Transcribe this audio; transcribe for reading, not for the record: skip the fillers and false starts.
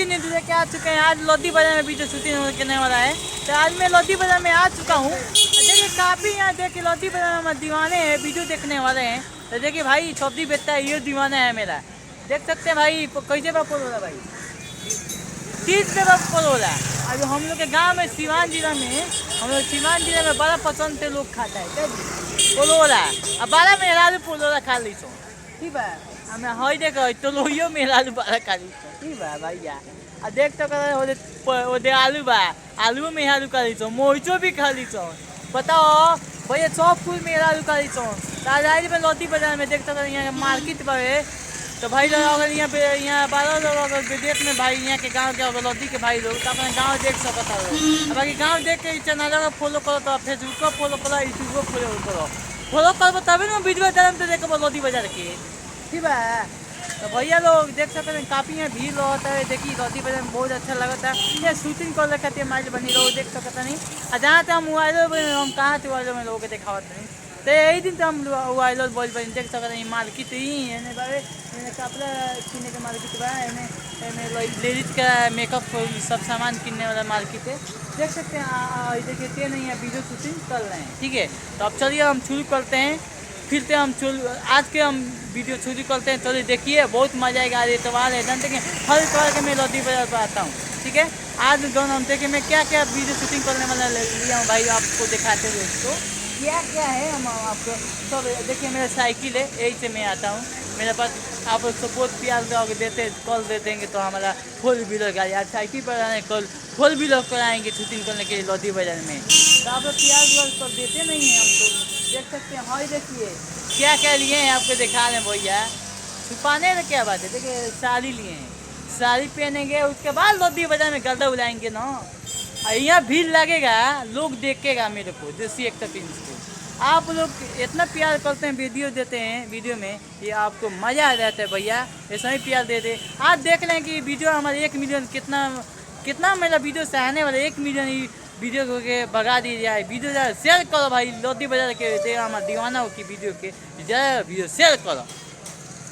की नींद लेके आ चुके हैं। आज लोधी बाजार में वीडियो शूटिंग करने वाला है। तो आज मैं लोधी बाजार में आ चुका हूँ। देखिए काफ़ी यहाँ देखिए लोधी बाजार में दीवाने हैं, वीडियो देखने वाले हैं। तो देखिए भाई सब्जी बेचता है, ये दीवाना है मेरा। देख सकते हैं भाई कैसे रुपये पोल हो रहा है भाई, 30 रुपये पोल हो रहा है। अभी हम लोग के गाँव में सिवान जिला में, हम लोग सिवान जिले में बड़ा पसंद से लोग खाता है क्या जी, पोल हो रहा है। अब 12 में हेरा पोल हो रहा खा ली सो ठीक है। हमें हई देखो तो लोहियो में आलू बारा खाली ठीक है भैया। आ देख तो कर ओदे आलू बा, आलू में आलू खाली छो, मोइचो भी खाली छो। बताओ भैया 100 फूल में आलू खाली छो। ताजाई में लोधी बाजार में देख सकते यहाँ मार्केट पर है। तो भाई लोग अगर यहाँ पे यहाँ 12 लोग अगर विदेश में भाई यहाँ के गांव के अगर लोधी के भाई लोग तो अपने गांव देख सकता हो। बाकी गांव देख के चैनल को फॉलो करो, तो फेसबुक को फॉलो करो, यूट्यूब को फॉलो करो तभी ना वीडियो डालम तो देखो लोधी बाजार के ठीक है। तो भैया लोग देख सकते हैं काफ़ी यहाँ भीड़ होता है। देखिए लोधी बाजार में बहुत अच्छा लगता है। ये शूटिंग कर रखा है माइल बनी लोग देख सकते नहीं। और जहाँ तक हम मोबाइलों में हम कहाँ थे मोबाइलों में लोगों के दिखावत नहीं। तो यही दिन तो हम मोबाइलों बोल बनी देख सकते हैं मार्केट ही है बारे कपड़ा किनने का मार्केट बा लेडीज का मेकअप सब सामान किनने वाला मार्केट है देख सकते हैं। देखिए नहीं है वीडियो शूटिंग कर रहे हैं ठीक है। तो अब चलिए हम शुरू करते हैं, फिर से हम आज के हम वीडियो शुरू करते हैं। चलिए देखिए बहुत मजा आएगा। आज इतवार है जानते हैं, हर इतवार के मैं लोधी बाजार पर आता हूँ ठीक है। आज दोनों हम देखें मैं क्या क्या वीडियो शूटिंग करने वाला लिया हूँ भाई, आपको दिखाते हुए उसको क्या क्या है। हम आपको सब देखिए मेरा साइकिल है, यही से मैं आता हूँ। मेरे पास आप सपोर्ट प्यार दोगे देते कॉल दे देंगे तो हमारा 4 व्हीलर गाड़ी आज साइकिल पर आने कल 4 व्हीलर पर आएंगे शूटिंग करने के लिए लोधी बाजार में। तो आप लोग प्यार तो देते नहीं हैं हमको देख सकते हैं। हाँ देखिए क्या क्या लिए हैं आपको दिखा रहे हैं भैया। छुपाने में क्या बात है, देखिए साड़ी लिए हैं, साड़ी पहनेंगे उसके बाद लोधी बाजार में गर्दा उड़ाएंगे ना। यहाँ भीड़ लगेगा, लोग देखेगा मेरे को देसी एक तपीस को। आप लोग इतना प्यार करते हैं, वीडियो देते हैं, वीडियो में ये आपको मज़ा आ जाता है भैया। ऐसा ही प्यार देते आज देख लें कि वीडियो हमारे 1 मिलियन कितना मेरा वीडियो से आने वाला 1 मिलियन वीडियो को के भगा दी जाए। वीडियो ज़्यादा शेयर करो भाई, लोधी बाजार के हमारे दीवाना हो की वीडियो के ज़्यादा वीडियो शेयर करो।